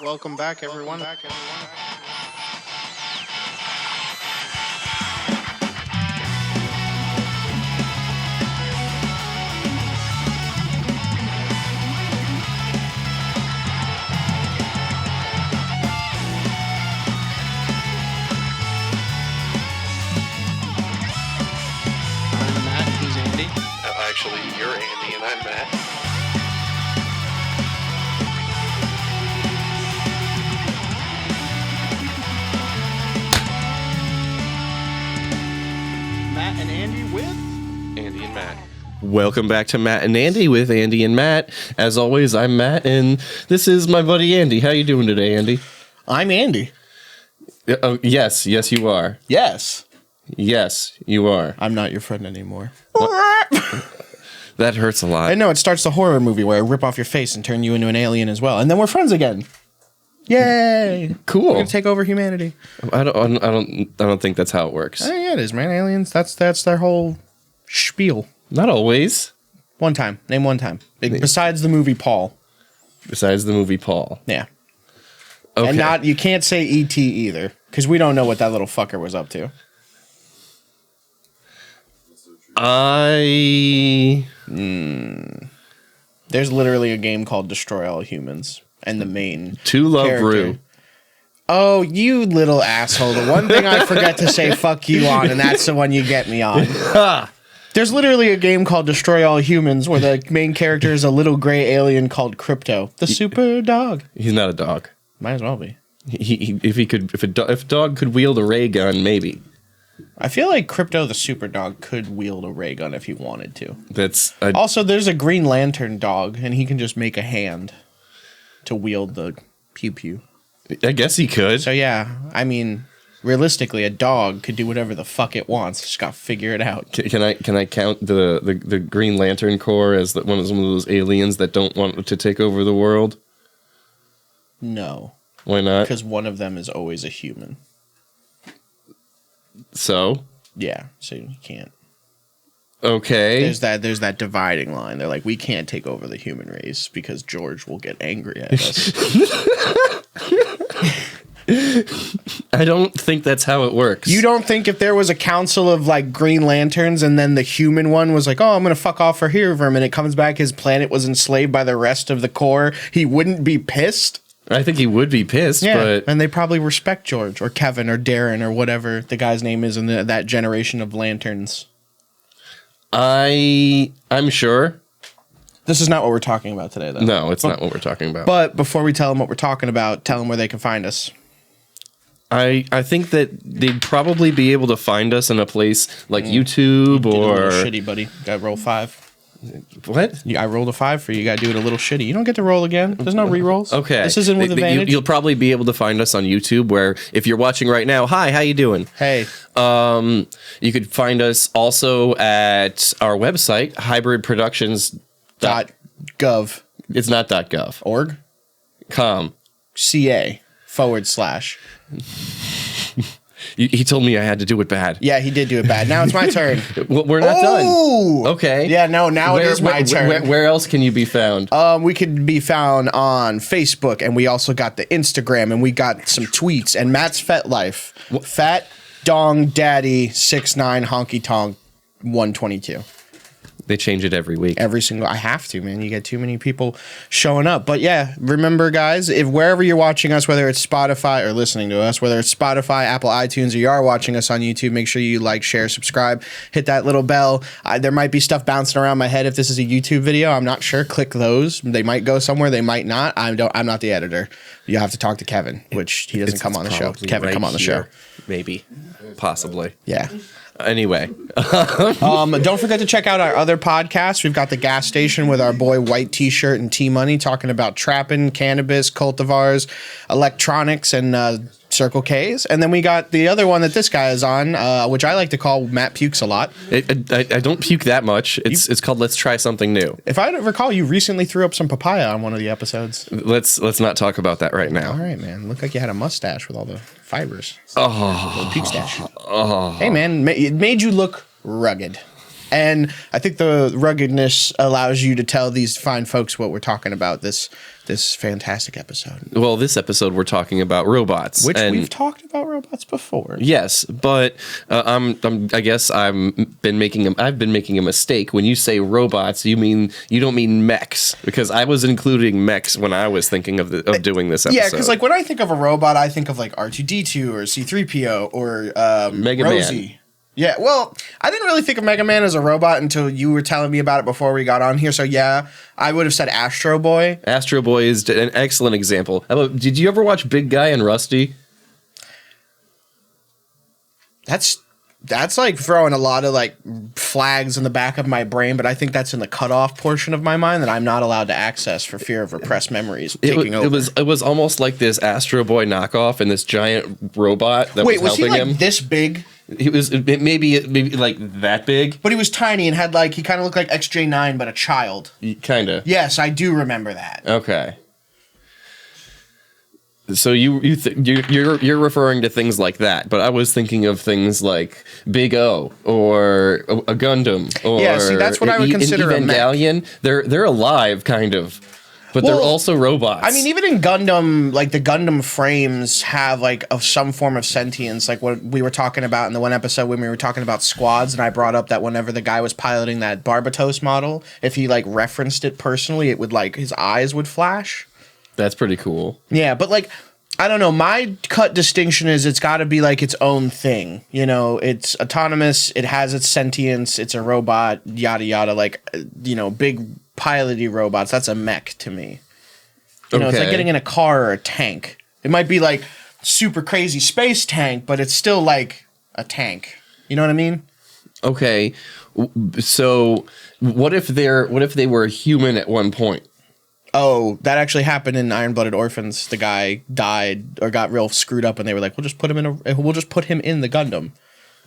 Welcome back, everyone. I'm Matt, he's Andy. Actually, you're Andy and I'm Matt. Matt and Andy with? Andy and Matt. Welcome back to Matt and Andy with Andy and Matt. As always, I'm Matt, and this is my buddy Andy. How you doing today, Andy? I'm Andy. Yes, you are. Yes. Yes, you are. I'm not your friend anymore. That hurts a lot. I know, it starts the horror movie where I rip off your face and turn you into an alien as well. And then we're friends again. Yay! Cool. We're gonna take over humanity. I don't think that's how it works. Oh, yeah, it is, man. Aliens, that's their whole spiel. Not always. One time. Name one time. Besides the movie Paul. Besides the movie Paul. Yeah. Okay. And you can't say E.T. either, because we don't know what that little fucker was up to. There's literally a game called Destroy All Humans, and the main To Love character- Rue. Oh, you little asshole. The one thing I forget to say fuck you on, and that's the one you get me on. There's literally a game called Destroy All Humans where the main character is a little gray alien called Crypto, the super dog. He's not a dog. Might as well be. If a dog could wield a ray gun, maybe. I feel like Crypto the super dog could wield a ray gun if he wanted to. That's Also, there's a Green Lantern dog, and he can just make a hand to wield the pew-pew. I guess he could. So, yeah, I mean, realistically, a dog could do whatever the fuck it wants. Just gotta figure it out. Can I count the Green Lantern Corps as one of those aliens that don't want to take over the world? No. Why not? Because one of them is always a human. So? Yeah, so you can't. Okay. There's that dividing line. They're like, we can't take over the human race because George will get angry at us. I don't think that's how it works. You don't think if there was a council of like Green Lanterns and then the human one was like, oh, I'm gonna fuck off for here for a minute, comes back, his planet was enslaved by the rest of the Corps, he wouldn't be pissed? I think he would be pissed, but and they probably respect George or Kevin or Darren or whatever the guy's name is in that generation of lanterns. I'm sure. This is not what we're talking about today, though. No, it's not what we're talking about. But before we tell them what we're talking about, tell them where they can find us. I think that they'd probably be able to find us in a place like YouTube Did a or little shitty, buddy. Got to roll 5. What? I rolled a 5 for you. You got to do it a little shitty. You don't get to roll again. There's no re-rolls. Okay. This isn't with advantage. You'll probably be able to find us on YouTube, where if you're watching right now, hi, how you doing? Hey. You could find us also at our website, Hibyrd Productions. .gov. It's not .gov. Org. Com. CA// He told me I had to do it bad. Yeah, he did do it bad. Now it's my turn. Well, we're not done. Oh! Okay. Yeah, no, now it is my turn. Where else can you be found? We could be found on Facebook, and we also got the Instagram, and we got some tweets, and Matt's Fet Life. Fat Dong Daddy 69 Honky Tonk 122. They change it every week. Every single, I have to, man. You get too many people showing up. But yeah, remember, guys, if wherever you're watching us, whether it's Spotify or listening to us, whether it's Spotify, Apple, iTunes, or you are watching us on YouTube, make sure you like, share, subscribe, hit that little bell. There might be stuff bouncing around my head if this is a YouTube video. I'm not sure. Click those. They might go somewhere. They might not. I'm not the editor. You have to talk to Kevin, which he doesn't come on the show. Kevin, right come on the show. Maybe. Possibly. Yeah. Anyway. Don't forget to check out our other podcasts. We've got The Gas Station with our boy White T-Shirt and T-Money talking about trapping, cannabis, cultivars, electronics, and Circle K's. And then we got the other one that this guy is on, which I like to call Matt Pukes a lot. I don't puke that much. It's called Let's Try Something New. If I recall, you recently threw up some papaya on one of the episodes. Let's not talk about that right now. All right, man. Looked like you had a mustache with all the fibers. Oh. Puke stash. Oh. Hey, man. It made you look rugged. And I think the ruggedness allows you to tell these fine folks what we're talking about this fantastic episode. Well, this episode we're talking about robots, Which we've talked about robots before. Yes, but I guess I've been making a mistake. When you say robots, you don't mean mechs, because I was including mechs when I was thinking of doing this episode. Yeah, because like when I think of a robot, I think of like R2D2 or C3PO or Mega Rosie. Man. Yeah, well, I didn't really think of Mega Man as a robot until you were telling me about it before we got on here. So yeah, I would have said Astro Boy. Astro Boy is an excellent example. Did you ever watch Big Guy and Rusty? That's like throwing a lot of like flags in the back of my brain, but I think that's in the cutoff portion of my mind that I'm not allowed to access for fear of repressed memories taking over. It was almost like this Astro Boy knockoff and this giant robot that was helping he like him. This big? He was maybe like that big, but he was tiny and had like he kind of looked like XJ9 but a child. Kind of. Yes, I do remember that. Okay. So you're referring to things like that, but I was thinking of things like Big O or a Gundam or see, that's what I would consider an Evangelion. A mech. They're alive, kind of, but they're also robots. I mean, even in Gundam, like the Gundam frames have like some form of sentience, like what we were talking about in the one episode when we were talking about squads, and I brought up that whenever the guy was piloting that Barbatos model, if he like referenced it personally, it would like his eyes would flash. That's pretty cool. Yeah, but like, I don't know. My cut distinction is it's got to be like its own thing. You know, it's autonomous. It has its sentience. It's a robot, yada, yada. Like, big piloty robots. That's a mech to me. You know, it's like getting in a car or a tank. It might be like super crazy space tank, but it's still like a tank. You know what I mean? Okay. So what if they were human at one point? Oh, that actually happened in Iron-Blooded Orphans. The guy died or got real screwed up, and they were like, "We'll just put him in the Gundam,"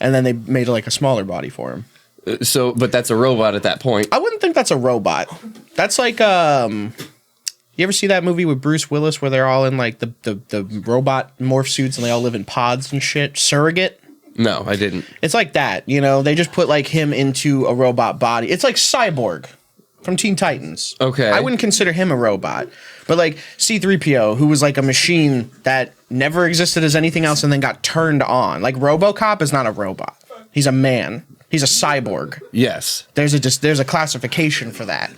and then they made like a smaller body for him. But that's a robot at that point. I wouldn't think that's a robot. That's like you ever see that movie with Bruce Willis where they're all in like the robot morph suits and they all live in pods and shit? Surrogate? No, I didn't. It's like that. You know, they just put like him into a robot body. It's like Cyborg from Teen Titans. Okay. I wouldn't consider him a robot. But like C3PO, who was like a machine that never existed as anything else and then got turned on. Like RoboCop is not a robot. He's a man. He's a cyborg. Yes. There's a classification for that.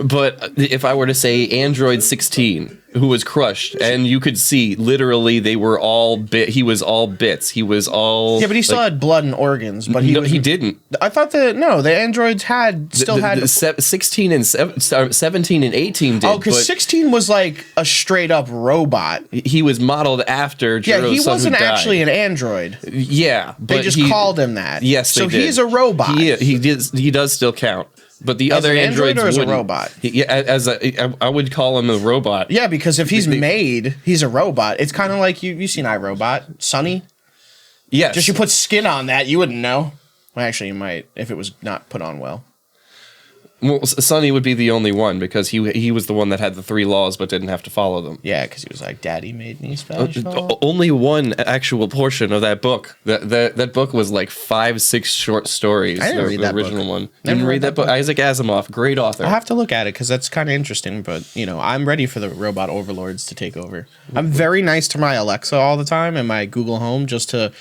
But if I were to say Android 16, who was crushed, and you could see literally they were all he was all bits. He was all but he still had blood and organs. But he didn't. I thought the androids had 16 and 17 and 18 did. Oh, because 16 was like a straight up robot. He was modeled after. Yeah, he wasn't actually an android. Yeah, but they just called him that. Yes, so he's a robot. He does still count. But the other androids or as wouldn't. A robot? I would call him a robot. Yeah, because if he's he's a robot. It's kind of like you've seen iRobot, Sonny. Yes. Just you put skin on that, you wouldn't know. Well, actually, you might if it was not put on well. Well, Sonny would be the only one because he was the one that had the 3 laws but didn't have to follow them. Yeah, because he was like, "Daddy made me special." Only one actual portion of that book. That book was like 5-6 short stories. I didn't read that original book. one. Didn't read that book. Isaac Asimov, great author. I'll have to look at it because that's kind of interesting. But I'm ready for the robot overlords to take over. I'm very nice to my Alexa all the time and my Google Home just to.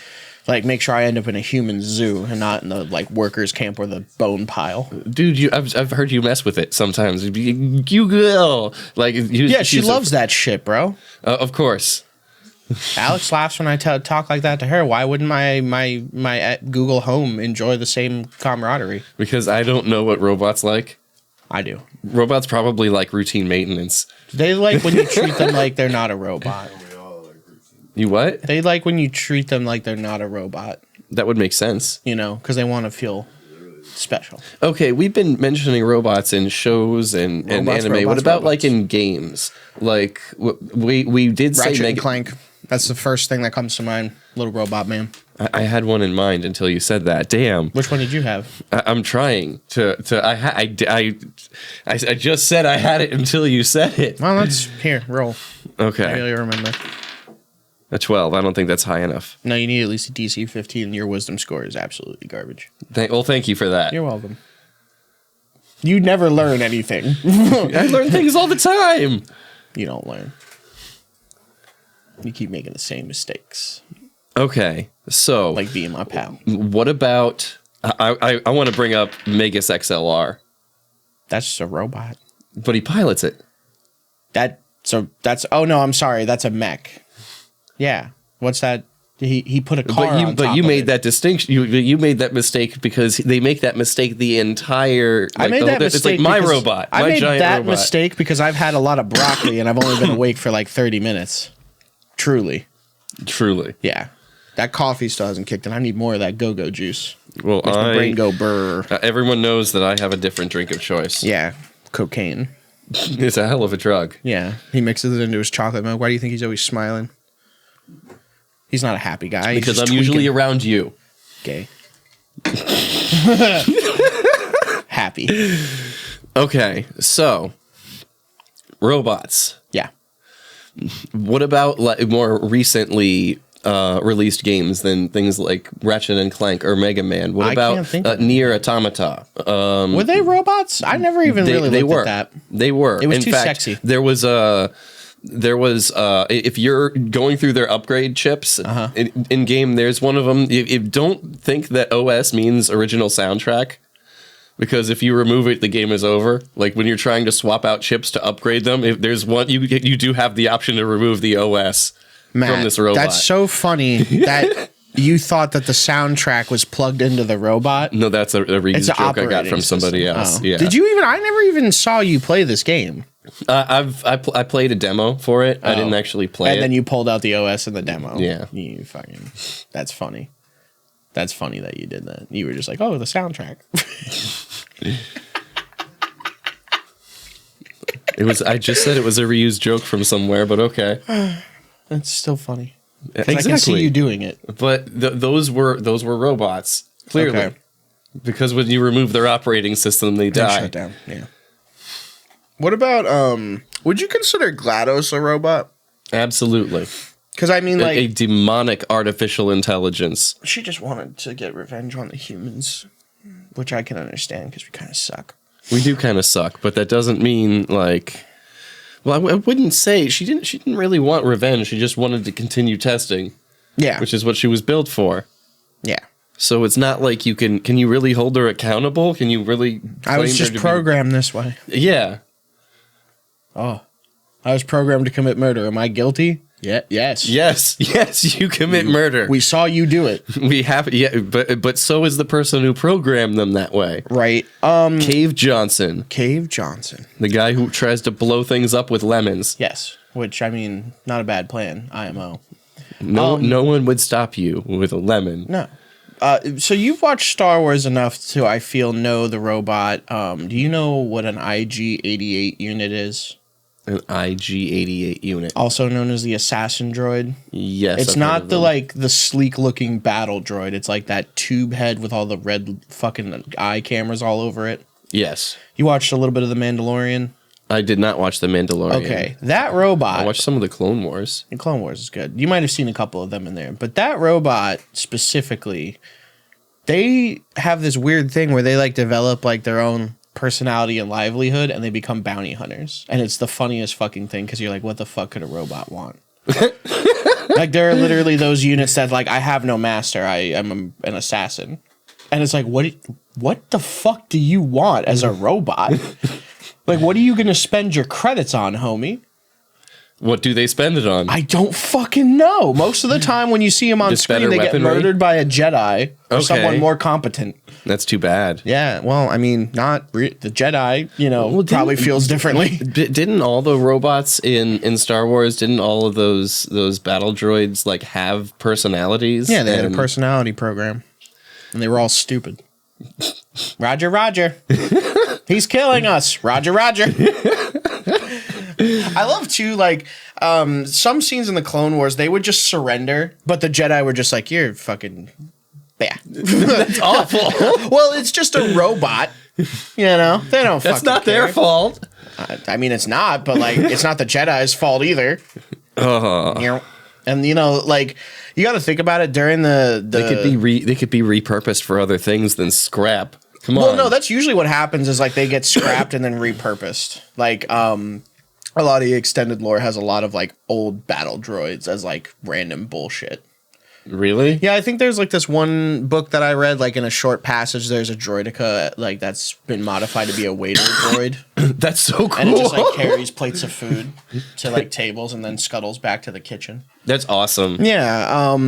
Like, make sure I end up in a human zoo and not in the, like, workers' camp or the bone pile. Dude, I've heard you mess with it sometimes. Google. Yeah, she loves that shit, bro. Of course. Alex laughs when I talk like that to her. Why wouldn't my Google Home enjoy the same camaraderie? Because I don't know what robots like. I do. Robots probably like routine maintenance. They like when you treat them like they're not a robot. You what? They like when you treat them like they're not a robot. That would make sense. Because they want to feel special. Okay, we've been mentioning robots in shows and anime. What about like in games? Like we did say Ratchet and Clank. That's the first thing that comes to mind. Little Robot Man. I had one in mind until you said that. Damn. Which one did you have? I'm trying to. I just said I had it until you said it. Well, let's roll. Okay. I really remember. A 12. I don't think that's high enough. No, you need at least a DC 15, and your wisdom score is absolutely garbage. Thank you for that. You're welcome. You never learn anything. I learn things all the time. You don't learn. You keep making the same mistakes. Okay, so Like being my pal. what about... I want to bring up Megas XLR. That's just a robot. But he pilots it. Oh no, I'm sorry. That's a mech. Yeah. What's that? He put a car on top But you of made it. that distinction. You made that mistake because they make that mistake the entire. I made that mistake. It's like my because robot. I My made giant that robot. mistake because I've had a lot of broccoli and I've only been awake for like 30 minutes. Truly. Yeah. That coffee still hasn't kicked in. I need more of that go-go juice. Well, Makes my brain go burr. Everyone knows that I have a different drink of choice. Yeah. Cocaine. It's a hell of a drug. Yeah. He mixes it into his chocolate milk. Why do you think he's always smiling? He's not a happy guy. He's Because just I'm usually tweaking. around you. Gay. Happy. Okay, so robots. Yeah. What about like more recently released games than things like Ratchet and Clank or Mega Man? What I about can't think of Nier Automata? Were they robots? I never even really they looked were. at that. They were. It was In too fact, sexy. There was if you're going through their upgrade chips in game, there's one of them. You don't think that OS means original soundtrack, because if you remove it, the game is over. Like when you're trying to swap out chips to upgrade them, if there's one, you do have the option to remove the OS Matt, from this robot. that's so funny that you thought that the soundtrack was plugged into the robot. No, that's a reused It's an joke I got operating from somebody system. else. Oh. Yeah. Did you even? I never even saw you play this game. I played a demo for it. I didn't actually play And it. then you pulled out the OS in the demo. Yeah. You fucking. That's funny. That's funny that you did that. You were just like, oh, the soundtrack. It was. I just said it was a reused joke from somewhere, but okay. That's still funny. 'Cause Exactly. I can see you doing it. But those were robots, clearly, Okay. because when you remove their operating system, they They die. shut down. Yeah. What about would you consider GLaDOS a robot? Absolutely, Because I mean, like, a demonic artificial intelligence. she just wanted to get revenge on the humans, which I can understand because we kind of suck. We do kind of suck, but that doesn't mean like. Well, I wouldn't say she didn't really want revenge. She just wanted to continue testing, Yeah. which is what she was built for. Yeah. So it's not like you can you really hold her accountable? Can you really? I was claim her just to be- programmed this way. Yeah. Oh. I was programmed to commit murder. Am I guilty? Yeah. Yes. Yes. Yes. You commit murder. We saw you do it. We have, yeah, but so is the person who programmed them that way. Right. Cave Johnson, Cave Johnson. the guy who tries to blow things up with lemons. Yes. Which, I mean, not a bad plan. IMO. No one would stop you with a lemon. No. So you've watched Star Wars enough to, I feel, know the robot. Do you know what an IG-88 unit is? An IG-88 unit. Also known as the assassin droid. Yes. It's I've heard not of the them. like the sleek looking battle droid. It's like that tube head with all the red fucking eye cameras all over it. Yes. You watched a little bit of The Mandalorian? I did not watch The Mandalorian. Okay. That robot. I watched some of the Clone Wars. And Clone Wars is good. You might have seen a couple of them in there. But that robot specifically, they have this weird thing where they like develop like their own personality and livelihood and they become bounty hunters. And it's the funniest fucking thing because you're like, what the fuck could a robot want? Like there are literally those units that like, I have no master. I am an assassin. And it's like, what the fuck do you want as a robot? Like, what are you going to spend your credits on, homie? What do they spend it on? I don't fucking know. Most of the time when you see them on Just screen, better they get weaponry? murdered by a Jedi or Okay. someone more competent. That's too bad. Yeah, well, I mean, the Jedi, probably feels differently. Didn't all the robots in Star Wars? Didn't all of those battle droids like have personalities? Yeah, they had a And- personality program, and they were all stupid. Roger, Roger. He's killing us. Roger, Roger. I love too, like, some scenes in the Clone Wars, they would just surrender, but the Jedi were just like, you're fucking, yeah. That's awful. Well, it's just a robot, they don't That's fucking not care. their fault. I mean, it's not, but, like, it's not the Jedi's fault either. And you know, like you got to think about it during the they could be repurposed for other things than scrap. Come on. Well, no, that's usually what happens is like they get scrapped and then repurposed. Like a lot of the extended lore has a lot of like old battle droids as like random bullshit. Really? Yeah, I think there's like this one book that I read, like in a short passage, there's a droideka like that's been modified to be a waiter droid. That's so cool. And it just like carries plates of food to like tables and then scuttles back to the kitchen. That's awesome. Yeah,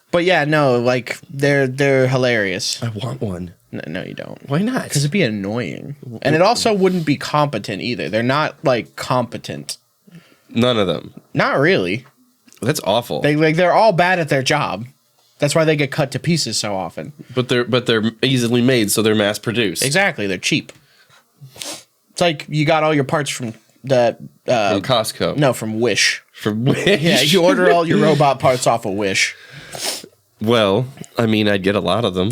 but yeah, no, like they're hilarious. I want one. No, you don't. Why not? Because it'd be annoying. And it also wouldn't be competent either. They're not like competent. None of them. Not really. That's awful. They're all bad at their job. That's why they get cut to pieces so often. But they're easily made, so they're mass produced. Exactly, they're cheap. It's like you got all your parts from the From Costco. No, from Wish. From Wish. Yeah, you order all your robot parts off of Wish. Well, I mean, I'd get a lot of them.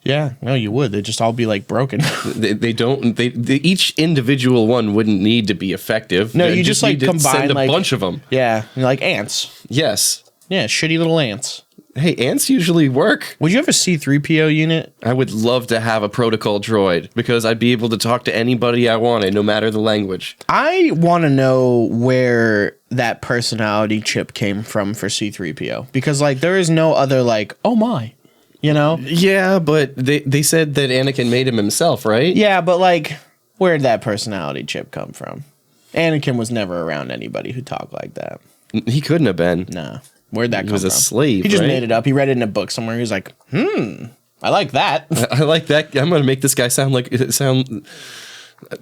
Yeah, no, you would. They'd just all be like broken. They don't. They each individual one wouldn't need to be effective. No, They you just like need to combine send a like bunch of them. Yeah, like ants. Yes. Yeah, shitty little ants. Hey, ants usually work. Would you have a C-3PO unit? I would love to have a protocol droid because I'd be able to talk to anybody I wanted, no matter the language. I want to know where that personality chip came from for C-3PO because like there is no other like, oh my. You know? Yeah, but they said that Anakin made him himself, right? Yeah, but like, where'd that personality chip come from? Anakin was never around anybody who talked like that. He couldn't have been. No. Where'd that come from? He was a slave, He just right? made it up. He read it in a book somewhere. He was like, I like that. I like that. I'm going to make this guy sound like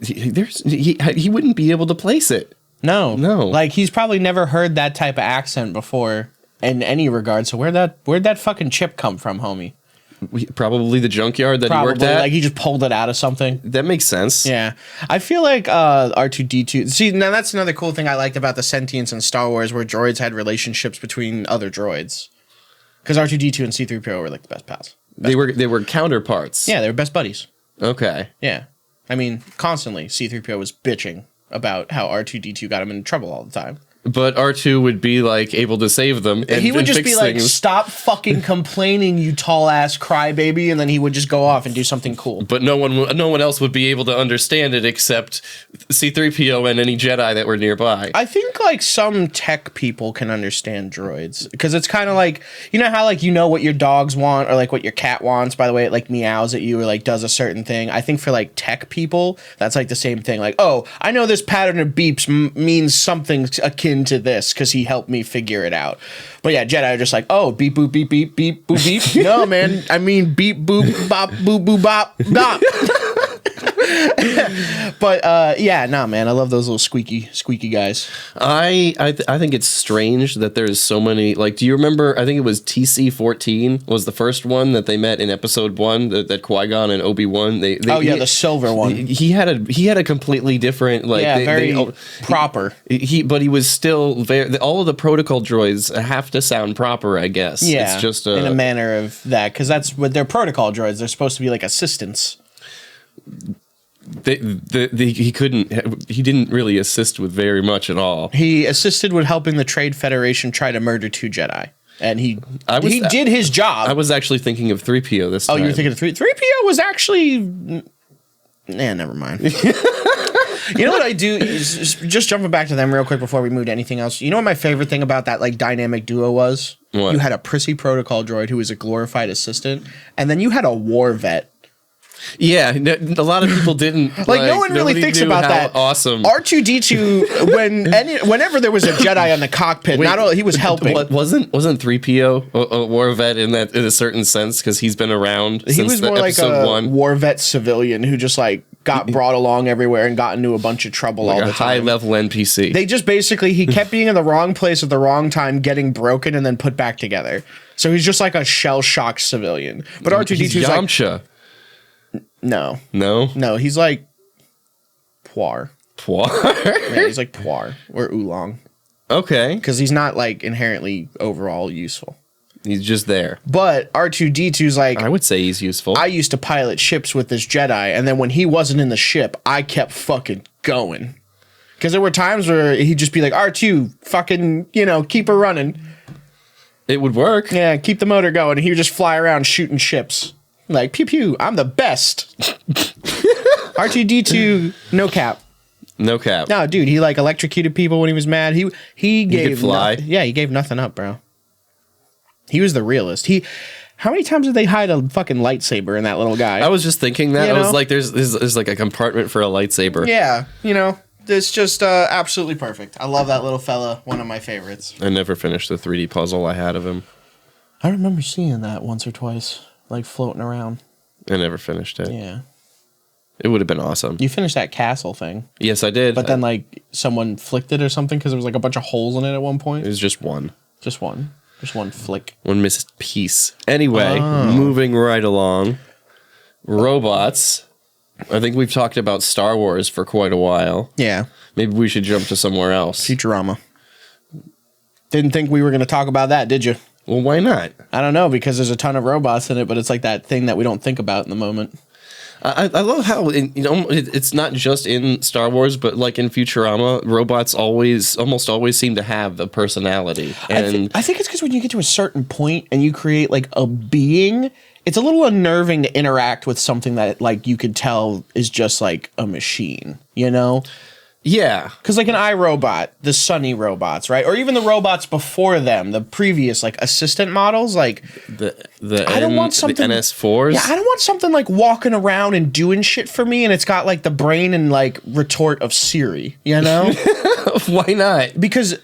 he wouldn't be able to place it. No. No. Like, he's probably never heard that type of accent before in any regard. So where'd that fucking chip come from, homie? Probably the junkyard that Probably, he worked at. like he just pulled it out of something. That makes sense. Yeah. I feel like R2-D2... See, now that's another cool thing I liked about the sentience in Star Wars where droids had relationships between other droids. Because R2-D2 and C-3PO were like the best pals. They were counterparts. Yeah, they were best buddies. Okay. Yeah. I mean, constantly C-3PO was bitching about how R2-D2 got him in trouble all the time. But R2 would be like able to save them. And, he would just fix be like, things. "Stop fucking complaining, you tall ass crybaby," and then he would just go off and do something cool. But no one else would be able to understand it except C-3PO and any Jedi that were nearby. I think like some tech people can understand droids because it's kind of like, you know how like you know what your dogs want or like what your cat wants by the way it like meows at you or like does a certain thing. I think for like tech people that's like the same thing. Like, oh, I know this pattern of beeps means something akin to this because he helped me figure it out. But yeah, Jedi are just like, oh, beep boop beep beep beep boop beep. No, man, I mean beep boop bop boop boop bop bop. But yeah, nah, man, I love those little squeaky guys. I think it's strange that there's so many. Like, do you remember? I think it was TC-14 was the first one that they met in Episode 1. That Qui-Gon and Obi-Wan. The silver one. He had a completely different like. Yeah, very proper. But he was still very. All of the protocol droids have to sound proper, I guess. Yeah, it's just in a manner of that because that's what they're protocol droids. They're supposed to be like assistants. He didn't really assist with very much at all. He assisted with helping the Trade Federation try to murder 2 Jedi. And he did his job. I was actually thinking of 3PO this time. Oh, you were thinking of 3PO was actually... Nah, never mind. You know what I do? Just jumping back to them real quick before we move to anything else. You know what my favorite thing about that like dynamic duo was? What? You had a prissy protocol droid who was a glorified assistant, and then you had a war vet. Yeah, a lot of people didn't like no one really thinks about that. Awesome. R2-D2 whenever there was a Jedi in the cockpit, Wait, not only he was helping. Wasn't 3PO a war vet in a certain sense because he's been around He since was more like episode a 1. war vet civilian who just like got brought along everywhere and got into a bunch of trouble all the time. High level NPC. They just basically he kept being in the wrong place at the wrong time, getting broken and then put back together. So he's just like a shell shocked civilian. But R2-D2 is like Yamcha. No, he's like Poir. Yeah, he's like Poir or Oolong. Okay. Because he's not like inherently overall useful. He's just there. But R2-D2's like, I would say he's useful. I used to pilot ships with this Jedi, and then when he wasn't in the ship, I kept fucking going. Because there were times where he'd just be like, R2, fucking, keep her running. It would work. Yeah, keep the motor going. He would just fly around shooting ships. Like, pew pew, I'm the best. R2-D2, no cap. No cap. No, dude, he like electrocuted people when he was mad. He gave could fly. Yeah, he gave nothing up, bro. He was the realist. How many times did they hide a fucking lightsaber in that little guy? I was just thinking that. You I was know? like, there's like a compartment for a lightsaber. Yeah, you know, it's just absolutely perfect. I love that little fella. One of my favorites. I never finished the 3D puzzle I had of him. I remember seeing that once or twice, like floating around. I never finished it. Yeah. It would have been awesome. You finished that castle thing. Yes, I did. But then, like, someone flicked it or something because there was, like, a bunch of holes in it at one It point. was just one. Just one. Just one flick. One missed piece. Anyway, moving right along. Robots. I think we've talked about Star Wars for quite a while. Yeah. Maybe we should jump to somewhere else. Futurama. Didn't think we were going to talk about that, did you? Well, why not? I don't know, because there's a ton of robots in it, but it's like that thing that we don't think about in the moment. I love how it's not just in Star Wars, but like in Futurama, robots almost always seem to have a personality. And I think it's because when you get to a certain point and you create like a being, it's a little unnerving to interact with something that like you could tell is just like a machine, you know? yeah, Because like an iRobot, the Sunny robots, right? Or even the robots before them, the previous like assistant models, like I don't want something the NS4s. Yeah, I don't want something like walking around and doing shit for me, and it's got like the brain and like retort of Siri, you know? Why not? Because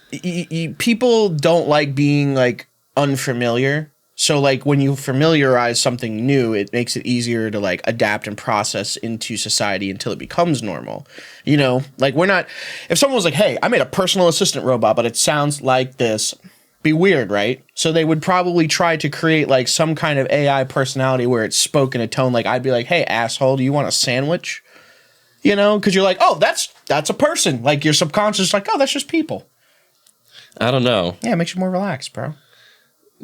people don't like being like unfamiliar. So like when you familiarize something new, it makes it easier to like adapt and process into society until it becomes normal. You know, like if someone was like, hey, I made a personal assistant robot, but it sounds like this, be weird, right? So they would probably try to create like some kind of AI personality where it's spoken a tone. Like I'd be like, hey, asshole, do you want a sandwich? You know, because you're like, oh, that's a person. Like your subconscious is like, oh, that's just people. I don't know. Yeah, it makes you more relaxed, bro.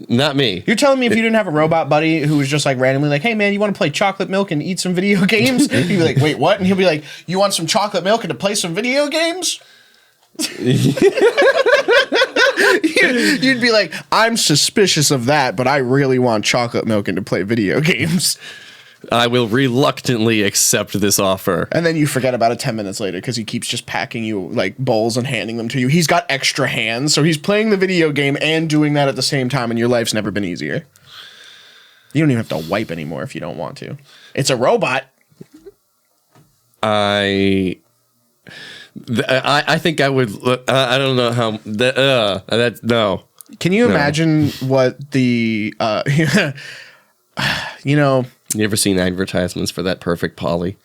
Not me. You're telling me if you didn't have a robot buddy who was just like randomly like, hey man, you want to play chocolate milk and eat some video games? You'd be like, wait, what? And he'll be like, you want some chocolate milk and to play some video games? You'd be like, I'm suspicious of that, but I really want chocolate milk and to play video games. I will reluctantly accept this offer. And then you forget about it 10 minutes later because he keeps just packing you like bowls and handing them to you. He's got extra hands, so he's playing the video game and doing that at the same time, and your life's never been easier. You don't even have to wipe anymore if you don't want to. It's a robot. I think I would. I don't know how. That no. Can you imagine what the you know? You ever seen advertisements for that Perfect Polly?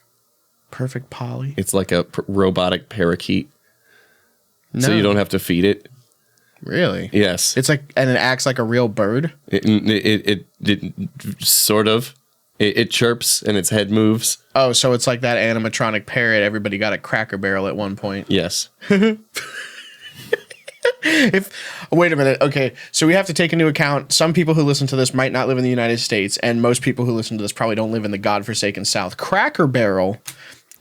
Perfect Polly? It's like a robotic parakeet. No. So you don't have to feed it. Really? Yes. It's like, and it acts like a real bird? It sort of. It chirps and its head moves. Oh, so it's like that animatronic parrot everybody got at Cracker Barrel at one point. Yes. Wait a minute. Okay, so we have to take into account some people who listen to this might not live in the United States, and most people who listen to this probably don't live in the godforsaken South. Cracker Barrel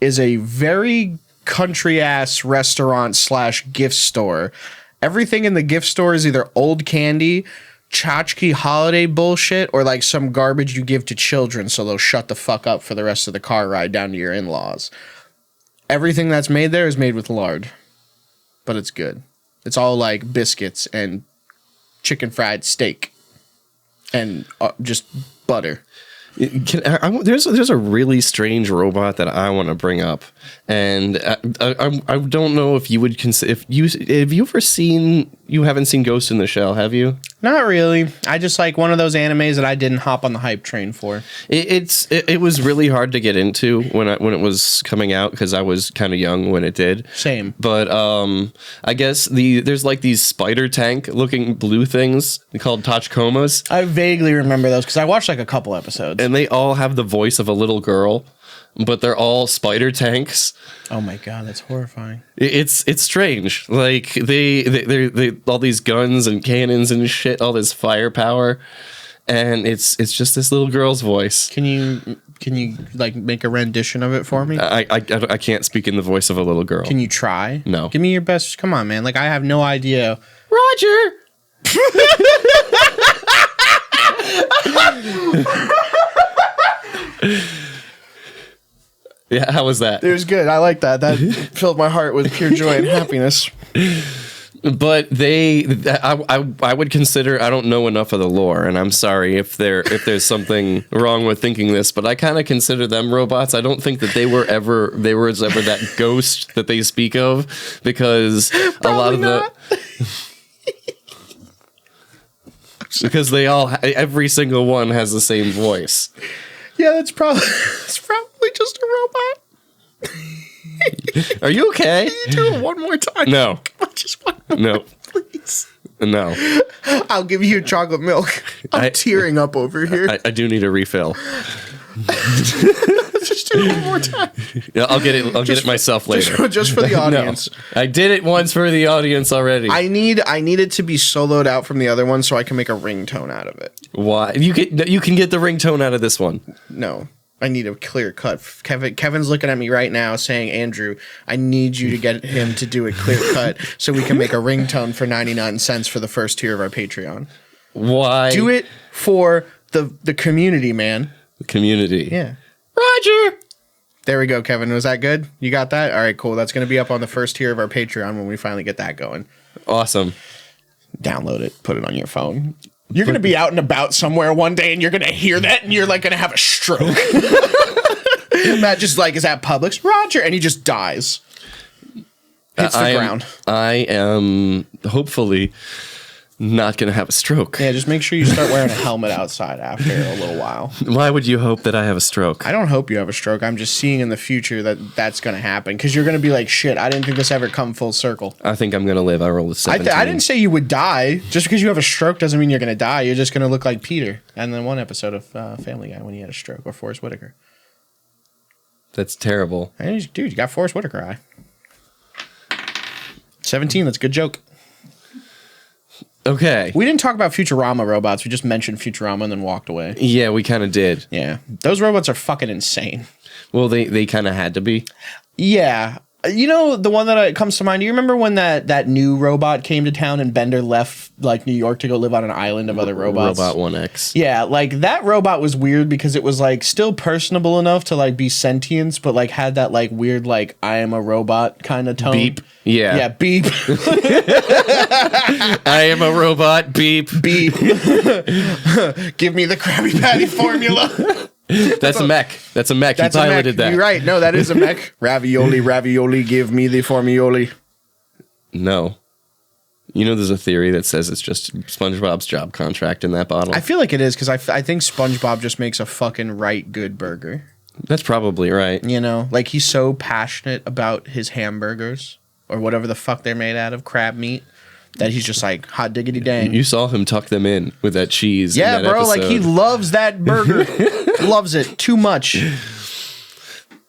is a very country-ass restaurant / gift store. Everything in the gift store is either old candy, tchotchke holiday bullshit, or like some garbage you give to children so they'll shut the fuck up for the rest of the car ride down to your in-laws. Everything that's made there is made with lard, but it's good. It's all like biscuits and chicken fried steak and just butter. There's a really strange robot that I want to bring up, and I don't know if you would consider have you ever seen. You haven't seen Ghost in the Shell, have you? Not really. I just like one of those animes that I didn't hop on the hype train for. It was really hard to get into when it was coming out because I was kind of young when it did. Same. But I guess there's like these spider tank looking blue things called Tachikomas. I vaguely remember those because I watched like a couple episodes. And they all have the voice of a little girl, but they're all spider tanks. Oh my god, that's horrifying. It's strange. Like they all these guns and cannons and shit, all this firepower, and it's just this little girl's voice. Can you like make a rendition of it for me? I can't speak in the voice of a little girl. Can you try? No. Give me your best. Come on, man. Like I have no idea. Roger. Yeah, how was that? It was good. I like that. That filled my heart with pure joy and happiness. But I would consider, I don't know enough of the lore, and I'm sorry if there's something wrong with thinking this, but I kind of consider them robots. I don't think that there was ever that ghost that they speak of, because a lot of the because every single one has the same voice. Yeah, it's probably just a robot. Are you okay? Can you do it one more time? No. Just one more, No. please. No. I'll give you chocolate milk. I'm tearing up over here. I do need a refill. Just do it one more time. Yeah, I'll get it myself later. Just for the audience. No, I did it once for the audience already. I need it to be soloed out from the other one so I can make a ringtone out of it. Why? You can get the ringtone out of this one. No. I need a clear cut. Kevin's looking at me right now saying, Andrew, I need you to get him to do a clear cut so we can make a ringtone for 99 cents for the first tier of our Patreon. Why? Do it for the community, man. The community. Yeah. Roger. There we go, Kevin. Was that good? You got that? All right, cool. That's going to be up on the first tier of our Patreon when we finally get that going. Awesome. Download it. Put it on your phone. You're going to be out and about somewhere one day and you're going to hear that and you're like going to have a stroke. Matt just like is at Publix, Roger, and he just dies. Hits the ground. I am hopefully not going to have a stroke. Yeah, just make sure you start wearing a helmet outside after a little while. Why would you hope that I have a stroke? I don't hope you have a stroke. I'm just seeing in the future that that's going to happen because you're going to be like, shit, I didn't think this ever come full circle. I think I'm going to live. I rolled a 17. I didn't say you would die. Just because you have a stroke doesn't mean you're going to die. You're just going to look like Peter. And then one episode of Family Guy when he had a stroke, or Forrest Whitaker. That's terrible. Hey, dude, you got Forrest Whitaker eye. 17, that's a good joke. Okay. We didn't talk about Futurama robots. We just mentioned Futurama and then walked away. Yeah, we kind of did. Yeah. Those robots are fucking insane. Well, they kind of had to be. Yeah. You know, the one that comes to mind, do you remember when that new robot came to town and Bender left like New York to go live on an island of other robots? Robot 1X. Yeah, like that robot was weird because it was like still personable enough to like be sentient, but like had that like weird like I am a robot kind of tone. Beep. Yeah. Yeah, beep. I am a robot. Beep. Beep. Give me the Krabby Patty formula. That's a mech. That's a mech. He piloted that. You're right. No, that is a mech. Ravioli, ravioli, give me the formioli. No. You know, there's a theory that says it's just SpongeBob's job contract in that bottle. I feel like it is because I think SpongeBob just makes a fucking right good burger. That's probably right. You know, like he's so passionate about his hamburgers or whatever the fuck they're made out of, crab meat, that he's just like hot diggity dang. You saw him tuck them in with that cheese. Yeah, in that bro, episode. like he loves that burger. Loves it too much.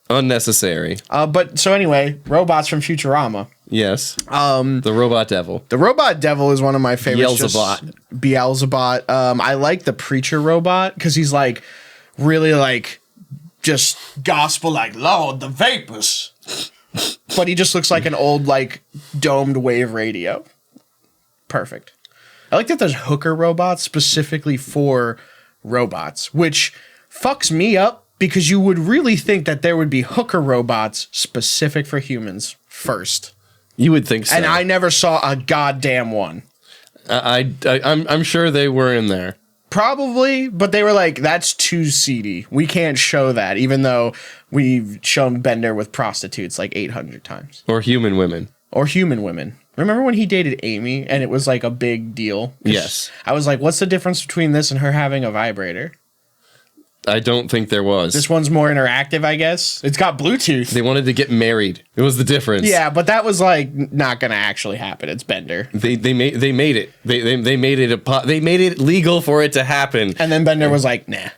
Unnecessary. But so anyway, robots from Futurama. Yes. The robot devil. The robot devil is one of my favorites. Beelzebot. I like the preacher robot because he's like really like just gospel like Lord the vapors. But he just looks like an old like domed wave radio. Perfect. I like that there's hooker robots specifically for robots, which fucks me up because you would really think that there would be hooker robots specific for humans first. You would think so. And I never saw a goddamn one. I'm sure they were in there. Probably, but they were like, that's too seedy. We can't show that, even though we've shown Bender with prostitutes like 800 times. Or human women. Or human women. Remember when he dated Amy and it was like a big deal? Yes. I was like, what's the difference between this and her having a vibrator? I don't think there was. This one's more interactive, I guess. It's got Bluetooth. They wanted to get married. It was the difference. Yeah, but that was like not gonna actually happen. It's Bender. They made it. They made it they made it legal for it to happen. And then Bender was like, nah.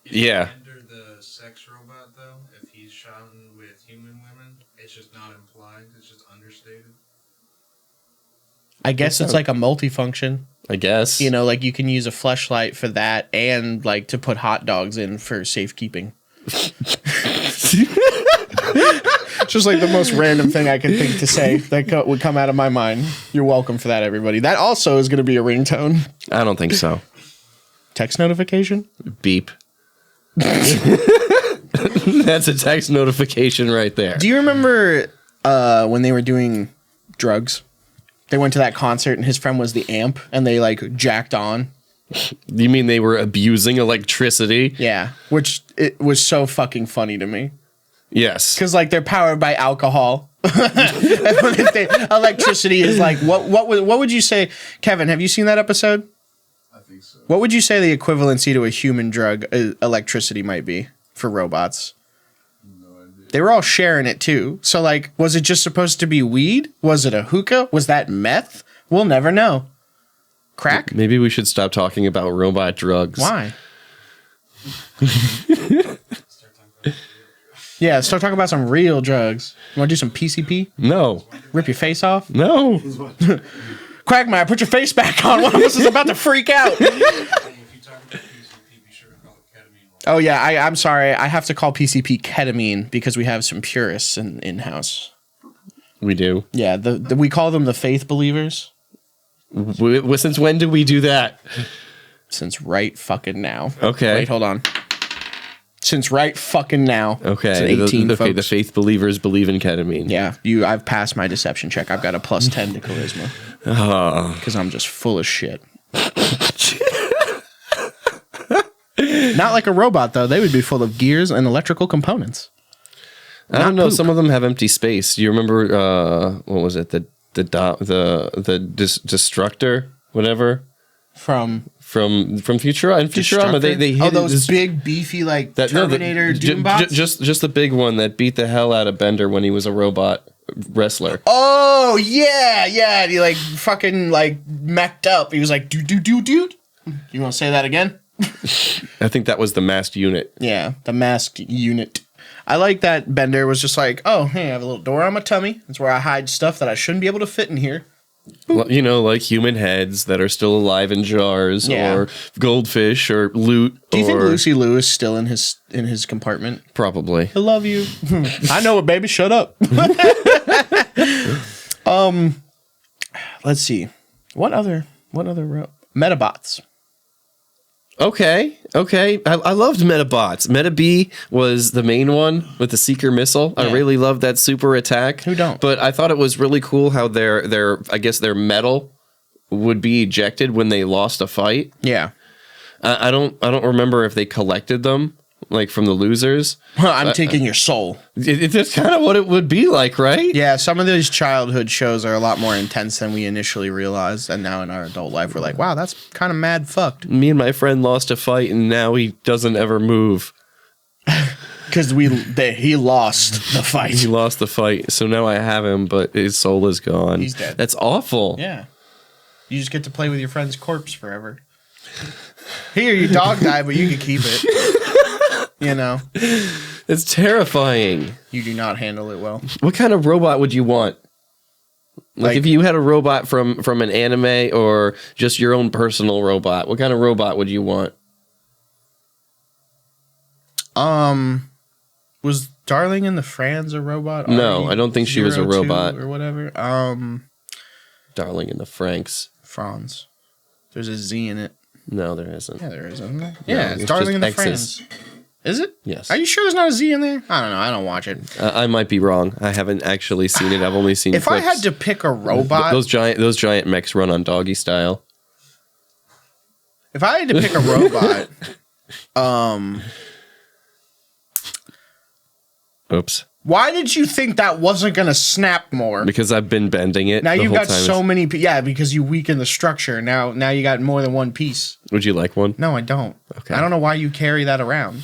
Yeah. Bender the sex robot though, if he's shot with human women, it's just not implied. It's just understated. I guess it's like a multifunction. I guess. You know, like you can use a fleshlight for that and like to put hot dogs in for safekeeping. Just like the most random thing I could think to say that would come out of my mind. You're welcome for that, everybody. That also is going to be a ringtone. I don't think so. Text notification? Beep. That's a text notification right there. Do you remember when they were doing drugs? They went to that concert and his friend was the amp and they like jacked on. You mean they were abusing electricity? Yeah, which it was so fucking funny to me. Yes. Because like they're powered by alcohol. Electricity is like what would you say, Kevin? Have you seen that episode? I think so. What would you say the equivalency to a human drug electricity might be for robots? No idea. They were all sharing it too. So like, was it just supposed to be weed? Was it a hookah? Was that meth? We'll never know. Crack? Maybe we should stop talking about robot drugs. Why? Start talking about Yeah, start talking about some real drugs. You want to do some PCP? No. Rip your face off? No. Quagmire, put your face back on. One of us is about to freak out. if you talk about PCP, be sure to call it ketamine. Oh, yeah, I'm sorry. I have to call PCP ketamine because we have some purists in-house. We do. Yeah, we call them the faith believers. Since when do we do that? Since right fucking now. Okay. Wait, hold on. Since right fucking now. Okay. It's 18, the folks. faith believers believe in ketamine. Yeah, I've passed my deception check. I've got a plus 10 to charisma. Because I'm just full of shit. Not like a robot, though. They would be full of gears and electrical components. I don't know. poop. Some of them have empty space. Do you remember, what was it? The Destructor, whatever? From Futurama. In Futurama, they hit those this, big, beefy, like, that, no, Terminator Doombots? just the big one that beat the hell out of Bender when he was a robot wrestler. Oh, yeah. And he, like, fucking, like, mech'd up. He was like, dude. You want to say that again? I think that was the masked unit. Yeah, the masked unit. I like that Bender was just like, oh, hey, I have a little door on my tummy. That's where I hide stuff that I shouldn't be able to fit in here. You know, like human heads that are still alive in jars, Yeah. or goldfish, or loot. Do you think Lucy Liu is still in his compartment? Probably. I love you. I know it, baby. Shut up. Let's see. What other Metabots? Okay. I loved Metabots. Meta B was the main one with the Seeker missile. Yeah. I really loved that super attack. Who don't? But I thought it was really cool how their metal would be ejected when they lost a fight. Yeah. I don't remember if they collected them, like from the losers. I'm taking your soul. That's kind of what it would be like, right? Yeah, some of these childhood shows are a lot more intense than we initially realized, and now in our adult life, we're like, wow, that's kind of mad fucked. Me and my friend lost a fight, and now he doesn't ever move. Because he lost the fight. He lost the fight, so now I have him, but his soul is gone. He's dead. That's awful. Yeah. You just get to play with your friend's corpse forever. Here, your dog died, but you can keep it. You know. It's terrifying. You do not handle it well. What kind of robot would you want? Like if you had a robot from an anime or just your own personal robot, what kind of robot would you want? Was Darling in the Franz a robot? No, I don't think she was a robot. Or whatever. Darling in the Franks. Franz. There's a Z in it. No, there isn't. Yeah, there is, isn't there? Yeah, it's it's Darling in just the X's. Franz. Is it? Yes. Are you sure there's not a Z in there? I don't know. I don't watch it. I might be wrong. I haven't actually seen it. I've only seen If clips. I had to pick a robot, those giant mechs run on doggy style. if I had to pick a robot, Oops. why did you think that wasn't going to snap more? Because I've been bending it. Now the you've whole got time. so many. Yeah, because you weaken the structure. Now you got more than one piece. Would you like one? No, I don't. Okay. I don't know why you carry that around.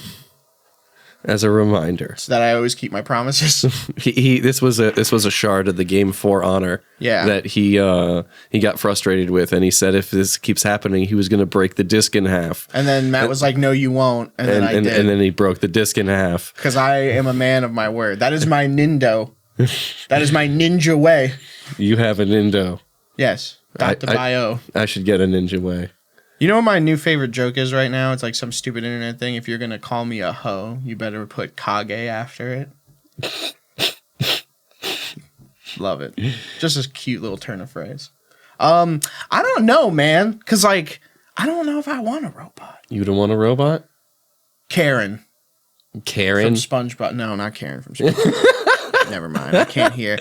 As a reminder. So that I always keep my promises. This was a shard of the game For Honor. Yeah. That he got frustrated with, and he said if this keeps happening, he was going to break the disc in half. And then Matt was like, "No, you won't." And then I did. And then he broke the disc in half. Because I am a man of my word. That is my nindo. That is my ninja way. You have a Nindo. Yes. Dr. Bio. I should get a Ninja Way. You know what my new favorite joke is right now? It's like some stupid internet thing. If you're going to call me a hoe, you better put Kage after it. Love it. Just a cute little turn of phrase. I don't know, man. Because, like, I don't know if I want a robot. You don't want a robot? Karen. Karen? From SpongeBob. No, not Karen from SpongeBob. Never mind. I can't hear.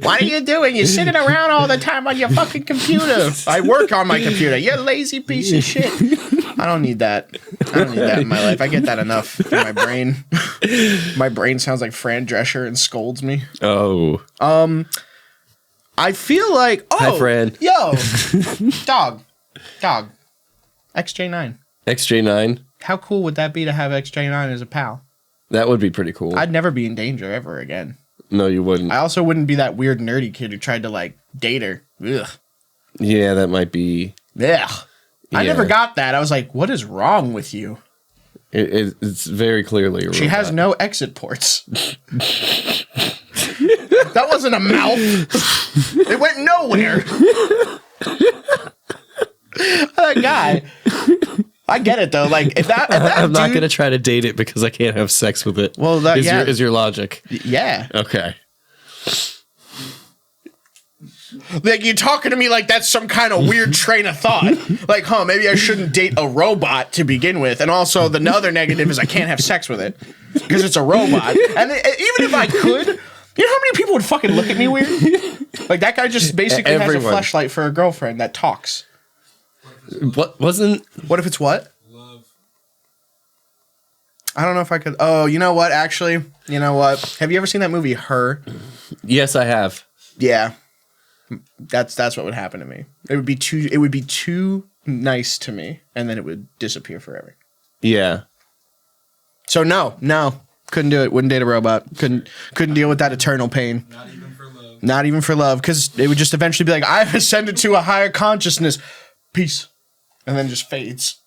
What are you doing? You're sitting around all the time on your fucking computer. I work on my computer. You lazy piece of shit. I don't need that. I don't need that in my life. I get that enough in my brain. My brain sounds like Fran Drescher and scolds me. Oh. I feel like... Oh, hi, Fran. Yo. Dog. XJ9. XJ9? How cool would that be to have XJ9 as a pal? That would be pretty cool. I'd never be in danger ever again. No, you wouldn't. I also wouldn't be that weird nerdy kid who tried to, like, date her. Ugh. Yeah, that might be... Ugh. I Yeah. never got that. I was like, what is wrong with you? It's very clearly a She robot. has no exit ports. That wasn't a mouth. It went nowhere. That guy. I get it, though. Like, if that I'm not dude- going to try to date it because I can't have sex with it. Well, that- yeah. Is your logic. Yeah. Okay. Like, you're talking to me like that's some kind of weird train of thought. Like, maybe I shouldn't date a robot to begin with. And also, the other negative is I can't have sex with it because it's a robot. And even if I could, you know how many people would fucking look at me weird? Like, that guy just basically Everyone. has a fleshlight for a girlfriend that talks. What wasn't... What if it's what? Love. I don't know if I could. Oh, you know what? Actually, you know what? Have you ever seen that movie, Her? Yes, I have. Yeah. That's what would happen to me. It would be too nice to me, and then it would disappear forever. Yeah. So no, couldn't do it. Wouldn't date a robot. Couldn't deal with that eternal pain. Not even for love. Not even for love, because it would just eventually be like, I've ascended to a higher consciousness. Peace, and then it just fades.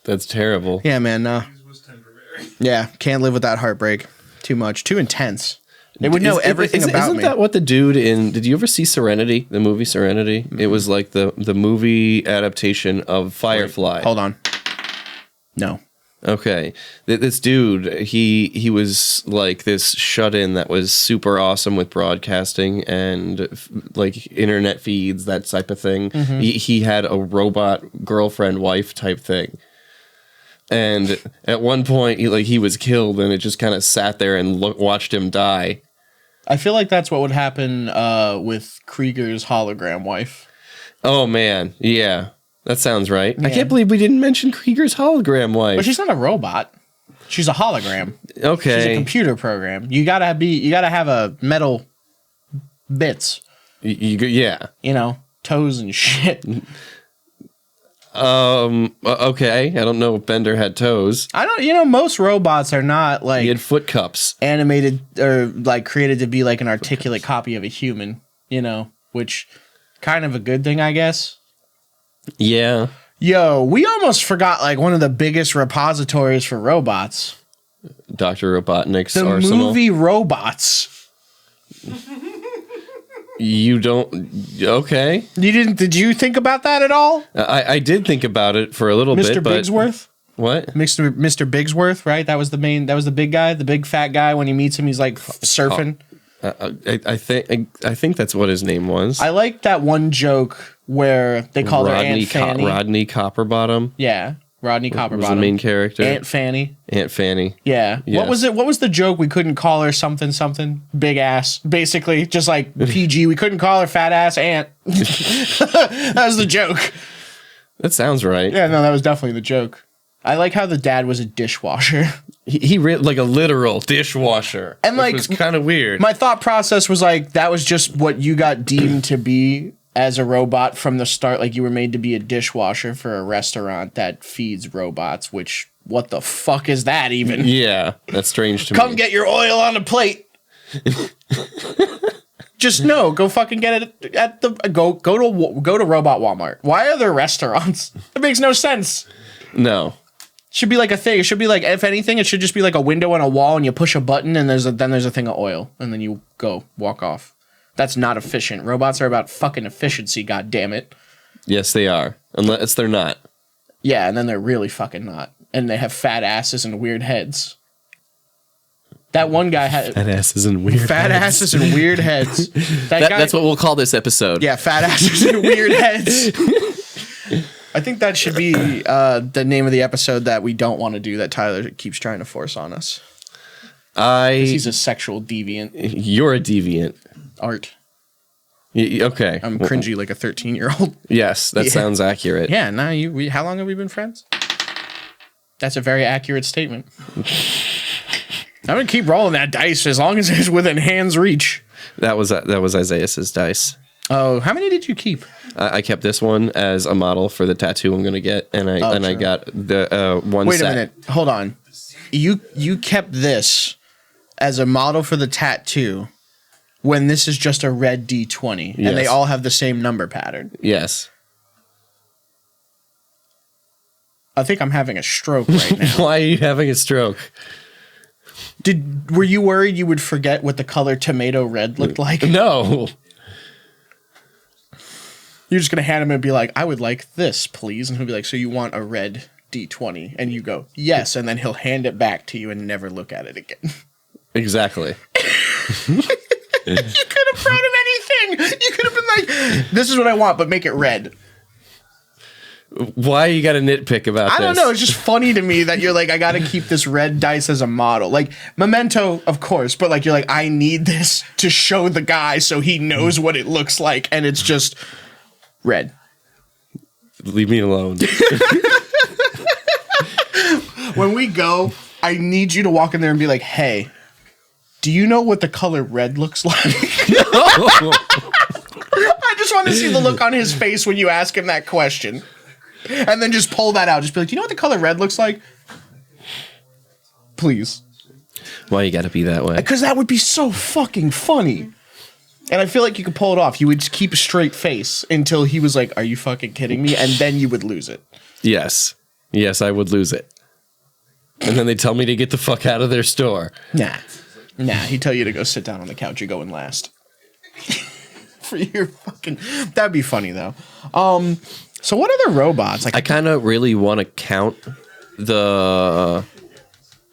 That's terrible. Yeah, man. No. This was temporary. Yeah, can't live with that heartbreak. Too much. Too intense. They would know everything about isn't me. that what the dude in... Did you ever see Serenity? The movie Serenity? It was like the movie adaptation of Firefly. Hold on. No. Okay. This dude, he was like this shut-in that was super awesome with broadcasting and like internet feeds, that type of thing. Mm-hmm. He had a robot girlfriend wife type thing. And at one point, he was killed, and it just kind of sat there and watched him die. I feel like that's what would happen with Krieger's hologram wife. Oh, man. Yeah. That sounds right. I Yeah. can't believe we didn't mention Krieger's hologram wife. But she's not a robot. She's a hologram. Okay. She's a computer program. You gotta have a metal bits, Yeah. toes and shit. Okay. I don't know if Bender had toes. I don't. Most robots are not like He had foot cups. animated or like created to be like an articulate copy of a human. Which kind of a good thing, I guess. Yeah. Yo, we almost forgot like one of the biggest repositories for robots. Dr. Robotnik's The arsenal. movie Robots. You don't... Okay. You didn't? Did you think about that at all, I did think about it for a little Mr. bit, but... Bigsworth? What? Mr. Bigsworth, right? That was the big guy, the big fat guy. When he meets him, he's like surfing. I think that's what his name was. I like that one joke where they call her Aunt Fanny. Rodney Copperbottom Yeah, Rodney Copperbottom was the main character. Aunt Fanny. Aunt Fanny. Yeah. Yes. What was it? What was the joke? We couldn't call her something big ass. Basically, just like PG. We couldn't call her fat ass aunt. That was the joke. That sounds right. Yeah, no, that was definitely the joke. I like how the dad was a dishwasher. He like a literal dishwasher. And, like, which was kind of weird. My thought process was like, that was just what you got deemed to be as a robot from the start. Like, you were made to be a dishwasher for a restaurant that feeds robots, which, what the fuck is that even? Yeah, that's strange to me. Come get your oil on a plate. Just no, go fucking get it at the go to Robot Walmart. Why are there restaurants? It makes no sense. No. Should be like a thing. It should be like, if anything, it should just be like a window on a wall, and you push a button, and there's a thing of oil, and then you walk off. That's not efficient. Robots are about fucking efficiency. God damn it. Yes, they are. Unless they're not. Yeah, and then they're really fucking not, and they have fat asses and weird heads. That one guy had Fat asses and weird fat heads. asses and weird heads. That guy, That's what we'll call this episode. yeah, fat asses and weird heads. I think that should be the name of the episode that we don't want to do that Tyler keeps trying to force on us. 'Cause he's a sexual deviant. You're a deviant. Art. Okay. I'm cringy like a 13-year-old. Yes, that sounds accurate. Yeah, now how long have we been friends? That's a very accurate statement. I'm gonna keep rolling that dice as long as it's within hand's reach. That was Isaiah's dice. Oh, how many did you keep? I kept this one as a model for the tattoo I'm gonna get, and I got the one. Wait set. a minute, hold on. You kept this as a model for the tattoo when this is just a red D20, and they Yes. all have the same number pattern. Yes. I think I'm having a stroke right now. Why are you having a stroke? Were you worried you would forget what the color tomato red looked like? No. You're just gonna hand him and be like, "I would like this, please," and he'll be like, "So you want a red D20?" And you go, "Yes," and then he'll hand it back to you and never look at it again. Exactly. You could have brought him anything. You could have been like, "This is what I want, but make it red." Why you got to nitpick about this? I don't know. It's just funny to me that you're like, I got to keep this red dice as a model. Like, Memento, of course, but like, you're like, I need this to show the guy so he knows what it looks like. And it's just red. Leave me alone. When we go, I need you to walk in there and be like, hey, do you know what the color red looks like? I just want to see the look on his face when you ask him that question. And then just pull that out. Just be like, do you know what the color red looks like? Please. Why you got to be that way? Because that would be so fucking funny. And I feel like you could pull it off. You would just keep a straight face until he was like, are you fucking kidding me? And then you would lose it. Yes. Yes, I would lose it. And then they tell me to get the fuck out of their store. Nah, he'd tell you to go sit down on the couch. You're going last. For your fucking... That'd be funny, though. So what other robots? Like, I kind of really want to count the...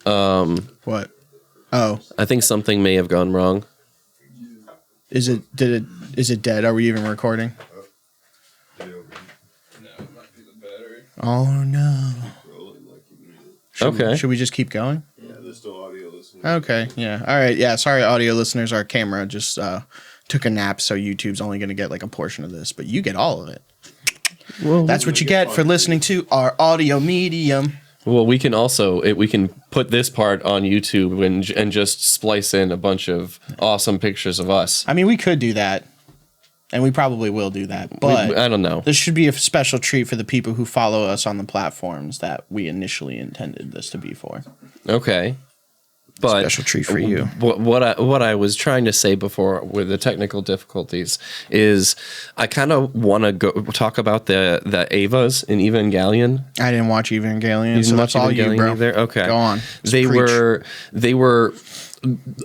what? Oh. I think something may have gone wrong. Is it dead? Are we even recording? Oh, no. Should we just keep going? Yeah, there's still audio listening. Okay, yeah. All right, yeah. Sorry, audio listeners. Our camera just took a nap, so YouTube's only going to get like a portion of this, but you get all of it. Well, that's what you get for listening to our audio medium. Well, we can also we can put this part on YouTube and just splice in a bunch of awesome pictures of us. I mean, we could do that, and we probably will do that, but I don't know. This should be a special treat for the people who follow us on the platforms that we initially intended this to be for. Okay. But special treat for you. What I was trying to say before with the technical difficulties is I kind of want to go talk about the Evas in Evangelion. I didn't watch Evangelion, so that's all you, bro. Either? Okay, go on. They were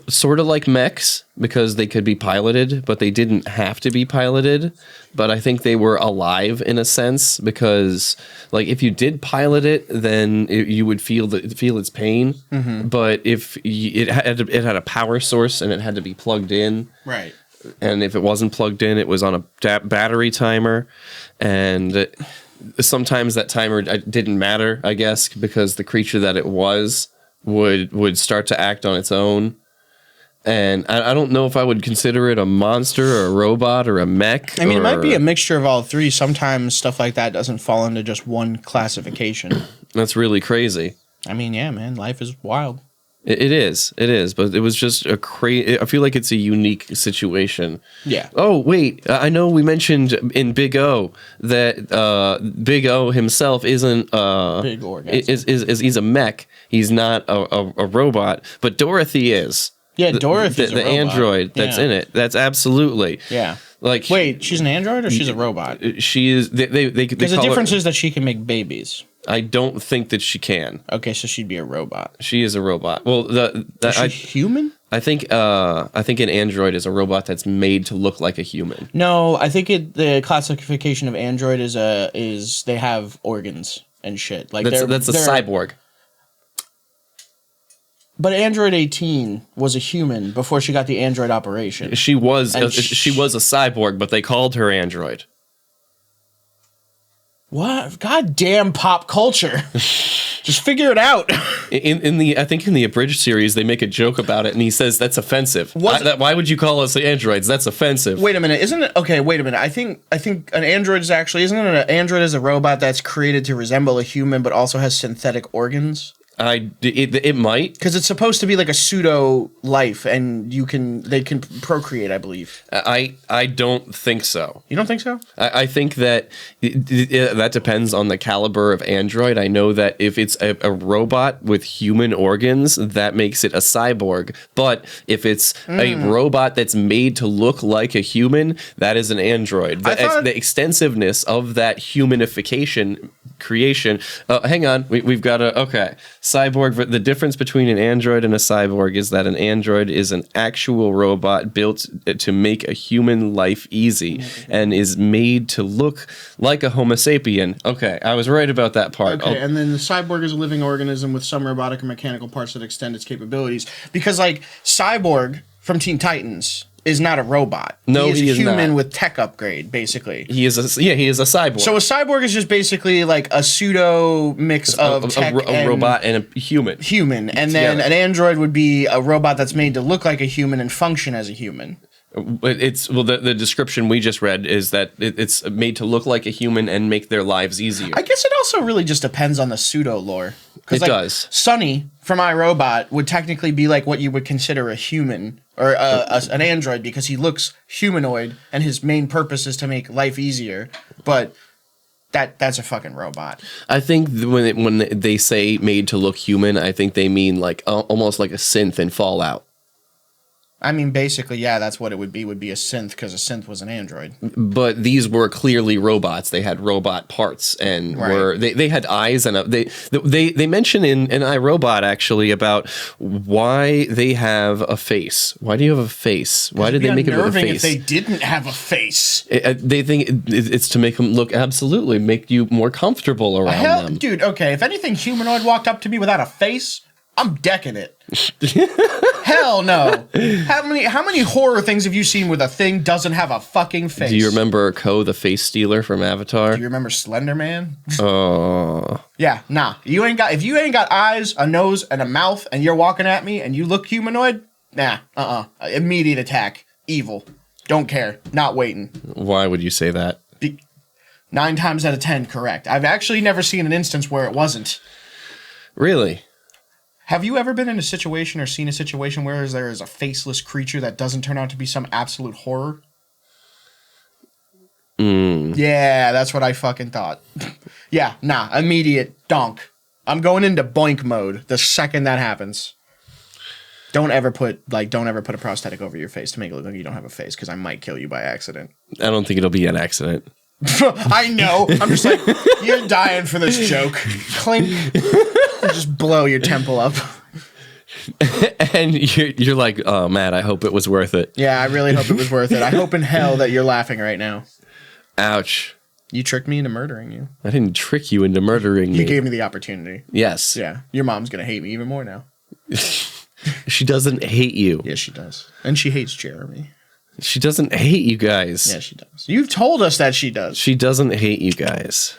sort of like mechs because they could be piloted, but they didn't have to be piloted. But I think they were alive in a sense because, like, if you did pilot it, then you would feel its pain. Mm-hmm. But if it had a power source and it had to be plugged in, right? And if it wasn't plugged in, it was on a battery timer, and sometimes that timer didn't matter, I guess, because the creature that it was would start to act on its own. And I don't know if I would consider it a monster or a robot or a mech. I mean, it might be a mixture of all three. Sometimes stuff like that doesn't fall into just one classification. That's really crazy. I mean, yeah, man, life is wild. It is, but it was just a crazy... I feel like it's a unique situation. Yeah. Oh, wait, I know we mentioned in Big O that Big O himself isn't... Big orgasm. He's a mech. He's not a robot, but Dorothy is. Yeah, Dorothy's the android that's in it. That's absolutely. Yeah. Like, wait, she's an android or she's a robot? She is. Because the difference is that she can make babies. I don't think that she can. Okay, so she'd be a robot. She is a robot. Well, is she human? I think an android is a robot that's made to look like a human. No, I think the classification of android is they have organs and shit. Like that's a cyborg. But Android 18 was a human before she got the android operation. She was And she was a cyborg, but they called her android. What? Goddamn pop culture. Just figure it out. In the I think in the abridged series they make a joke about it, and he says that's offensive. Why would you call us the androids? That's offensive. Wait a minute, isn't it? Okay, wait a minute. I think an android is actually isn't it an android is a robot that's created to resemble a human, but also has synthetic organs. It might, because it's supposed to be like a pseudo life, and they can procreate. I believe. I don't think so. You don't think so? I think that that depends on the caliber of android. I know that if it's a robot with human organs, that makes it a cyborg. But if it's a robot that's made to look like a human, that is an android. The extensiveness of that humanification creation. Hang on, we've got a cyborg. The difference between an android and a cyborg is that an android is an actual robot built to make a human life easy and is made to look like a Homo sapien. Okay, I was right about that part. Okay, and then the cyborg is a living organism with some robotic and mechanical parts that extend its capabilities. Because like Cyborg from Teen Titans is not a robot. No, he is a human not. with tech upgrade, basically. He is a cyborg. So a cyborg is just basically like a pseudo mix of tech a robot and a human. And then an android would be a robot that's made to look like a human and function as a human. The description we just read is that it's made to look like a human and make their lives easier. I guess it also really just depends on the pseudo lore. It does. Sonny from iRobot would technically be like what you would consider a human or an android because he looks humanoid and his main purpose is to make life easier. But that's a fucking robot. I think when they say made to look human, I think they mean like almost like a synth in Fallout. I mean, basically, yeah, that's what it would be a synth because a synth was an android. But these were clearly robots. They had robot parts and they had eyes and they mention in iRobot actually about why they have a face. Why do you have a face? Why did they make it with a face? If they didn't have a face, they think it's to make them look make you more comfortable around them. Dude, okay, if anything humanoid walked up to me without a face, I'm decking it. Hell no. How many horror things have you seen where the thing doesn't have a fucking face? Do you remember Ko, the face stealer from Avatar? Do you remember Slender Man? Oh. Yeah, nah. If you ain't got eyes, a nose, and a mouth, and you're walking at me and you look humanoid, nah, immediate attack. Evil. Don't care. Not waiting. Why would you say that? 9 times out of 10, correct. I've actually never seen an instance where it wasn't. Really? Have you ever been in a situation or seen a situation where there is a faceless creature that doesn't turn out to be some absolute horror? Yeah, that's what I fucking thought. Yeah, nah, immediate donk. I'm going into boink mode the second that happens. Don't ever put a prosthetic over your face to make it look like you don't have a face, because I might kill you by accident. I don't think it'll be an accident. I know. I'm just like, you're dying for this joke. Clink. Just blow your temple up. And you're like, oh, Matt, I hope it was worth it. Yeah, I really hope it was worth it. I hope in hell that you're laughing right now. Ouch. You tricked me into murdering you. I didn't trick you into murdering me. You gave me the opportunity. Yes. Yeah. Your mom's going to hate me even more now. She doesn't hate you. Yes, she does. And she hates Jeremy. She doesn't hate you guys. Yeah, she does. You've told us that she does. She doesn't hate you guys.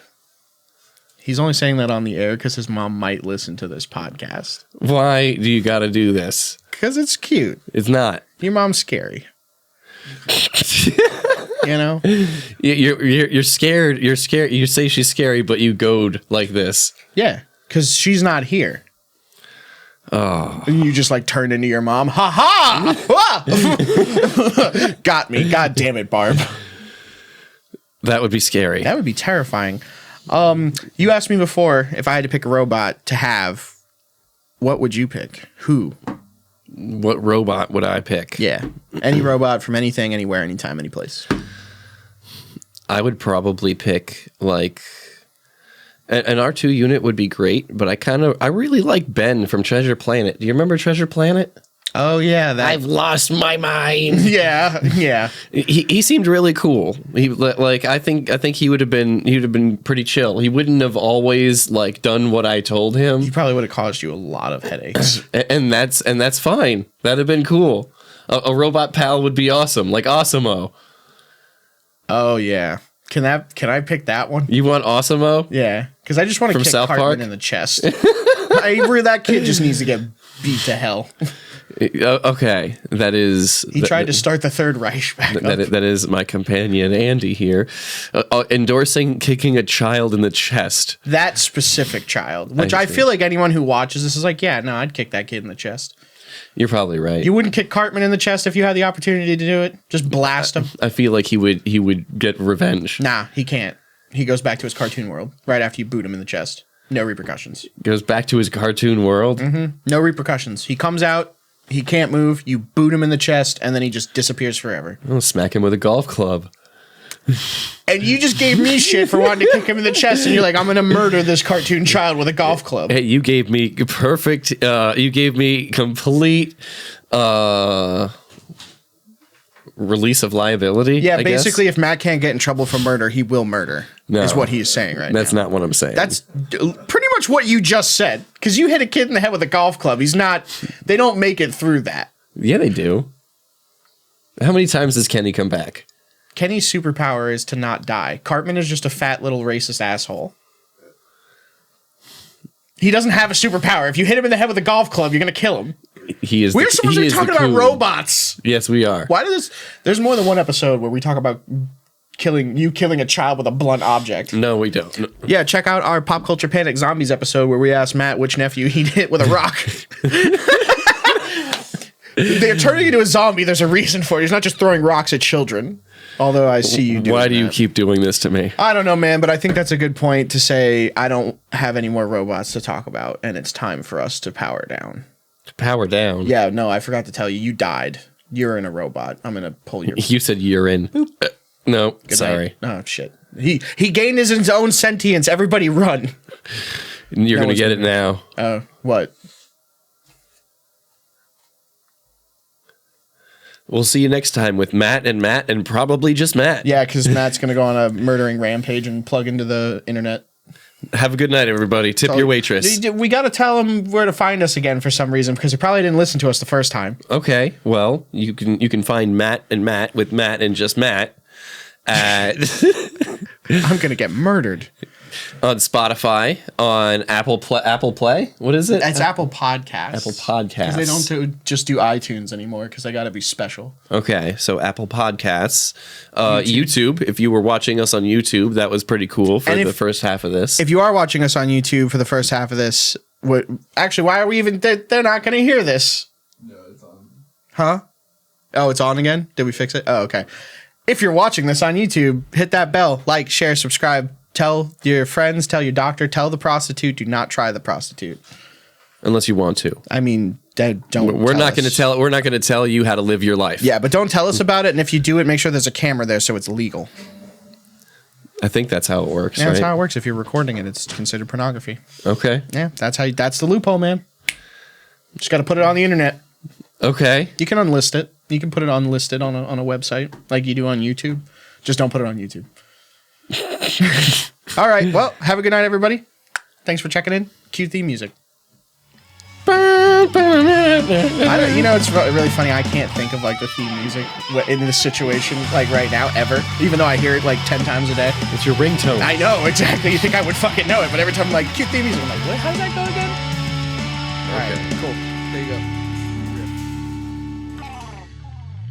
He's only saying that on the air because his mom might listen to this podcast. Why do you got to do this? Because it's cute. It's not. Your mom's scary. You know? You're scared. You're scared. You say she's scary, but you goad like this. Yeah, because she's not here. Oh. And you just like turned into your mom. Ha ha! Got me. God damn it, Barb. That would be scary. That would be terrifying. You asked me before if I had to pick a robot to have, what would you pick? Who? What robot would I pick? Yeah. Any robot from anything, anywhere, anytime, any place. I would probably pick like an R2 unit would be great, but I really like Ben from Treasure Planet. Do you remember Treasure Planet? Oh yeah, that. I've lost my mind. Yeah. He seemed really cool. I think he would have been pretty chill. He wouldn't have always like done what I told him. He probably would have caused you a lot of headaches. and that's fine. That'd have been cool. A robot pal would be awesome, like Awesemo. Oh yeah. Can I pick that one? You want Awesemo? Yeah, because I just want to kick South Cartman Park? in the chest. That kid just needs to get beat to hell. Okay, that is. He tried to start the Third Reich back up. That is my companion Andy here, endorsing kicking a child in the chest. That specific child, which I feel like anyone who watches this is like, yeah, no, I'd kick that kid in the chest. You're probably right. You wouldn't kick Cartman in the chest if you had the opportunity to do it? Just blast him? I feel like he would get revenge. Nah, he can't. He goes back to his cartoon world right after you boot him in the chest. No repercussions. Goes back to his cartoon world. Mm-hmm. No repercussions. He comes out, he can't move, you boot him in the chest, and then he just disappears forever. I'll smack him with a golf club. And you just gave me shit for wanting to kick him in the chest, and you're like, I'm going to murder this cartoon child with a golf club. Hey, you gave me perfect, you gave me complete release of liability. Yeah, I basically, guess. if Matt can't get in trouble for murder, he will murder, is what he's saying right now. That's not what I'm saying. That's pretty much what you just said, because you hit a kid in the head with a golf club. They don't make it through that. Yeah, they do. How many times does Kenny come back? Kenny's superpower is to not die. Cartman is just a fat little racist asshole. He doesn't have a superpower. If you hit him in the head with a golf club, you're going to kill him. We're supposed to be talking about robots. Yes, we are. Why does there's more than one episode where we talk about killing a child with a blunt object? No, we don't. No. Yeah, check out our Pop Culture Panic Zombies episode where we asked Matt which nephew he'd hit with a rock. They're turning into a zombie. There's a reason for it. He's not just throwing rocks at children. Although I see you doing Why do you that. keep doing this to me? I don't know, man, but I think that's a good point to say I don't have any more robots to talk about, and it's time for us to power down. Power down. Yeah, no, I forgot to tell you. You died. You're in a robot. I'm going to pull your... You said you're in. No, Good sorry. night. Oh, shit. He gained his own sentience. Everybody run. You're going to get it now. What? We'll see you next time with Matt and probably just Matt. Yeah, because Matt's going to go on a murdering rampage and plug into the internet. Have a good night, everybody. Tip your waitress. We got to tell him where to find us again for some reason, because he probably didn't listen to us the first time. Okay, well, you can find Matt with Matt and just Matt at I'm going to get murdered. on Spotify, on Apple Play. What is it? It's Apple Podcasts. Apple Podcasts. Because they don't just do iTunes anymore, because they got to be special. Okay, so Apple Podcasts, YouTube. If you were watching us on YouTube, that was pretty cool for the first half of this. If you are watching us on YouTube for the first half of this, actually, why are we even? They're not going to hear this. No, it's on. Huh? Oh, it's on again? Did we fix it? Oh, okay. If you're watching this on YouTube, hit that bell, like, share, subscribe. Tell your friends, tell your doctor, tell the prostitute. Do not try the prostitute. Unless you want to. I mean, don't. We're not going to tell. We're not going to tell you how to live your life. Yeah, but don't tell us about it. And if you do it, make sure there's a camera there so it's legal. I think that's how it works. Yeah, right? that's how it works. If you're recording it, it's considered pornography. Okay. Yeah, that's the loophole, man. Just got to put it on the internet. Okay. You can unlist it. You can put it unlisted on a website like you do on YouTube. Just don't put it on YouTube. All right. Well, have a good night, everybody. Thanks for checking in. Cue theme music. It's really funny. I can't think of like the theme music in this situation like right now ever, even though I hear it like 10 times a day. It's your ringtone. I know exactly. You think I would fucking know it, but every time I'm like cue theme music, I'm like, what? How does that go again? All right. Cool. There you go.